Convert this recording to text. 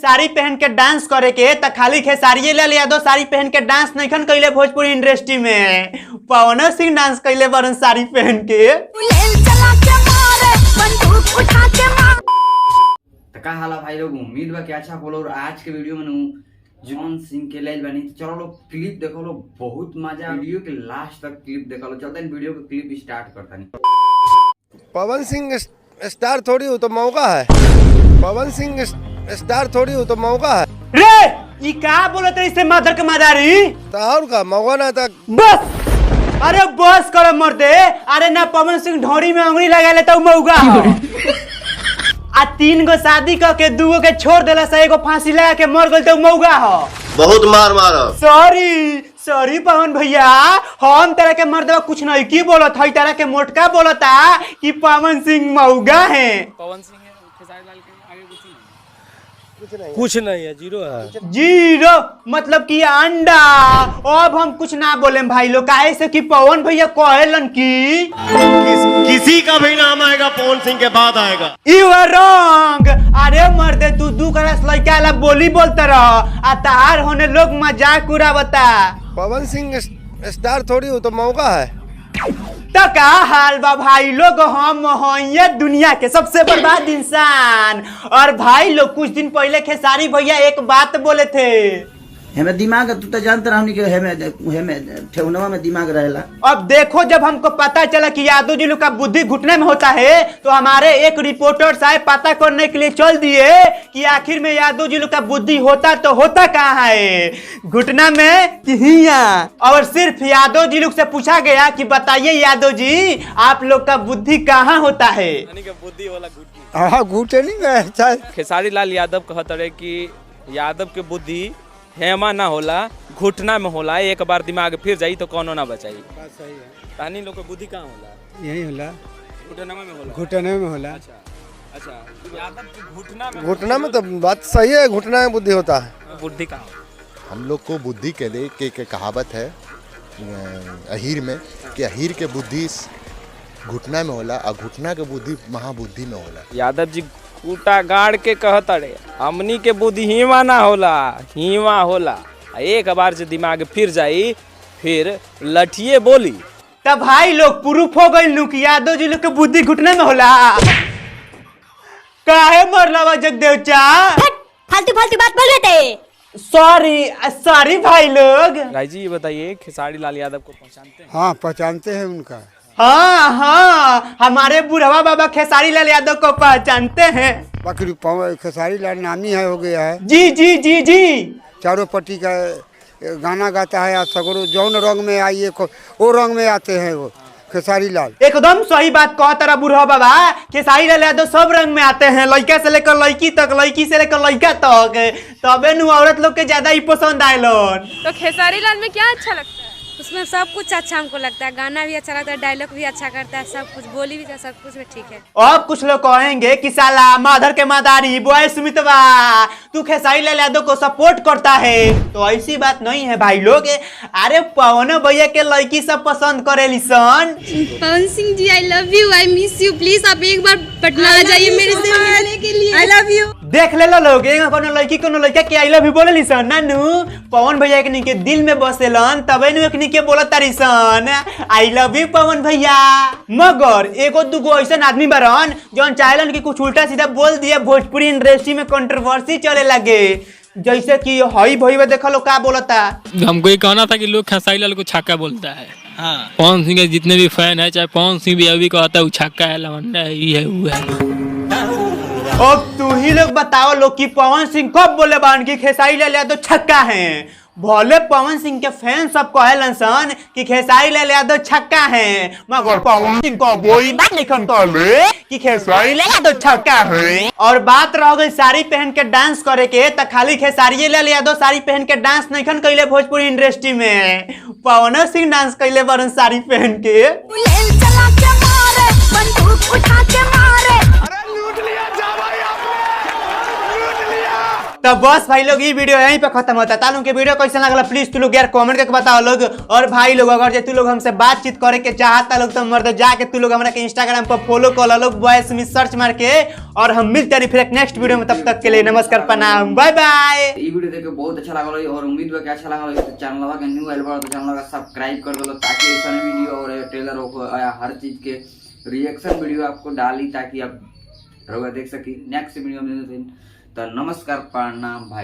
साड़ी पहन के डांस करे के त खाली खेसारिये लाल यादव साड़ी पहन के डांस नइखन कइले भोजपुरी इंडस्ट्री में। पवन सिंह डांस कइले बरन साड़ी पहन के। का हाला भाई लोग, उम्मीद बा कि अच्छा बोलो। और आज के वीडियो में जॉन सिंह के लेल बनी, तो चलो लोग क्लिप देखो लो, बहुत मजा। वीडियो के लास्ट तक क्लिप देखो लो। चलते हैं वीडियो को क्लिप स्टार्ट करता नहीं। पवन सिंह स्टार थोड़ी हो तो मौका है। पवन सिंह स्टार थोड़ी हो तो मौका है। रे ई का बोलत है इससे मदर के मदारी तो और का मौका ना था बस। अरे बस कर मर्दे। अरे ना पवन सिंह ढोरी में अंगुली लगा ले तो मौगा आ 3 गो शादी करके 2 गो के छोड़ देला से एगो फांसी लगा के मर गइल तो मौगा हो। बहुत मार मारो। सॉरी पवन भैया, हम तरह के मर्दवा कुछ नहीं की बोलत है, तरह के मोटका बोलता कि पवन सिंह मौगा है। पवन सिंह है, खेसारी लाल के आगे कुछ नहीं है, जीरो है। जीरो मतलब कि अंडा। अब हम कुछ ना बोले भाई लोग, काहे से कि पवन भैया कहेलन कि किसी का भी नाम आएगा पवन सिंह के बाद आएगा। You are wrong. अरे मर्दे तू 2 क्लास लड़का ला बोली बोलता रह आ तार होने लोग मजाक उड़ावता। पवन सिंह स्टार थोड़ी हो तो मौका है। तो का हाल बा भाई लोग, हम हैं दुनिया के सबसे बर्बाद इंसान। और भाई लोग कुछ दिन पहले खेसारी भैया एक बात बोले थे, हमें दिमाग, तू तो जानता रहा कि हमें ठेहुनवा में दिमाग रहेला। अब देखो जब हमको पता चला कि यादव जी लोग का बुद्धि घुटने में होता है तो हमारे एक रिपोर्टर साहब पता करने के लिए चल दिए कि आखिर में यादव जी लोग का बुद्धि होता तो होता कहाँ है, घुटना में कि हिया। और सिर्फ यादव जी लोग से पूछा गया कि बताइए यादव जी आप लोग का बुद्धि कहाँ होता है। बुद्धि वाला हाँ घुटनी में। खेसारी लाल यादव कहत रहे कि यादव के बुद्धि हेमा ना होला, घुटना में होला। एक बार दिमाग फिर जाई तो कौनो ना बचाई। बात सही है। तानी लोग के बुद्धि कहाँ होला? यही होला, घुटना में होला। घुटने में होला। अच्छा यादव के घुटना में तो बात सही है, घुटना में बुद्धि होता है। बुद्धि कहाँ? हम लोग को बुद्धि के लिए के कहावत है अहीर में कि अहीर के बुद्धि घुटना में होला और घुटना के बुद्धि महाबुद्धि में होला। यादव जी कूटा गाड़ के कहत रहे हमनी के बुद्धि हीवा ना होला, हीवा होला। एक बार से दिमाग फिर जाई फिर लठिए बोली। तब भाई लोग प्रूफ हो गई कि यादव जी लोग के बुद्धि घुटने में होला। काहे मरला जगदेव चा फालतू फालतू बात बोल रहे थे। सॉरी भाई लोग। राय जी ये बताइए खेसारी लाल यादव को पहचानते हैं? हाँ पहचानते हैं उनका। हाँ हमारे बुढ़वा बाबा खेसारी लाल यादव को पहचानते हैं। बाकी खेसारी लाल नामी है, हो गया है। जी जी जी जी। चारों पट्टी का गाना गाता है। सगरो जौन रंग में आइए वो रंग में आते हैं वो खेसारी लाल। एकदम सही बात कहा तारा बुढ़वा बाबा, खेसारी लाल यादव सब रंग में आते हैं, लड़का से लेकर लड़की तक, लड़की से लेकर लड़का तक। तबे नु औरत लोग के ज्यादा ही पसंद आयलन। तो खेसारी लाल में क्या अच्छा लगता है? उसमें सब कुछ अच्छा हमको लगता है, गाना भी अच्छा लगता है, डायलॉग भी अच्छा करता है, सब कुछ बोली भी सब कुछ भी ठीक है। अब कुछ लोग कहेंगे कि साला माधर के मादारी बॉय सुमितवा तू खेसारी लाल यादव को सपोर्ट करता है, तो ऐसी बात नहीं है भाई लोग। अरे पवन भैया के लड़की सब पसंद करेली सन। Pawan Singh ji I love you, I miss you, please आप एक बार पटना आ जाइए मेरे से मिलने के लिए। I love you. देख ले लोग, कोनो लड़की कोनो लड़का के आई लव यू बोलेली सन नानू। पवन भैया के दिल में बसेलन तबे नु के बोलत तारी सन आई लव यू पवन भैया। मगर एगो दूगो ऐसा आदमी बारन जौन चाहेलन कि कुछ उल्टा सीधा बोल दिए, भोजपुरी इंडस्ट्री में कंट्रोवर्सी चले लगे। जैसे कि हई भई देखा लो का बोलता। हमको ये कहना था कि लोग खेसारी लाल को छक्का बोलता है। हाँ। पवन सिंह के जितने भी फैन है, चाहे पवन सिंह भी अभी कहता है वो छक्का है, लवंडा है, ये है वो है। अब तू ही लोग बताओ लोग कि पवन सिंह कब बोले बान कि खेसारी लाल यादव छक्का है। भले पवन सिंह के फैन सब कहेलन सन कि खेसारी लाल यादव छक्का है, मगर पवन सिंह को कोई बात नहीं कहले कि खेसारी लाल यादव छक्का है। और बात रह गई साड़ी पहन के डांस करे के, तो खाली खेसारी लाल यादव साड़ी पहन के डांस नइखन कइले भोजपुरी इंडस्ट्री में, पवन सिंह डांस कइले बरन साड़ी पहन के। तो बस भाई लोग ये वीडियो यहीं पे खत्म होता है। तालू के वीडियो कैसा लगला प्लीज तू लोग यार कमेंट करके बताओ लोग। और भाई लोग अगर तू लोग हमसे बातचीत करे के चाहता लोग तो मर्द जाके तू लोग हमरा के इंस्टाग्राम पर फॉलो कर लो बॉयज में सर्च मार के। और हम मिलते हैं फिर एक नेक्स्ट वीडियो में, तब तक के लिए नमस्कार प्रणाम बाय बाय। ये वीडियो देख के बहुत अच्छा लगा और उम्मीद है कि अच्छा लगा तो चैनल के न्यू आइल बा तो चैनल का सब्सक्राइब कर दो ताकि ऐसा वीडियो और ट्रेलर हो हर चीज के रिएक्शन वीडियो आपको डाली ताकि आप देख सकी नेक्स्ट वीडियो में। तो नमस्कार प्रणाम भाई।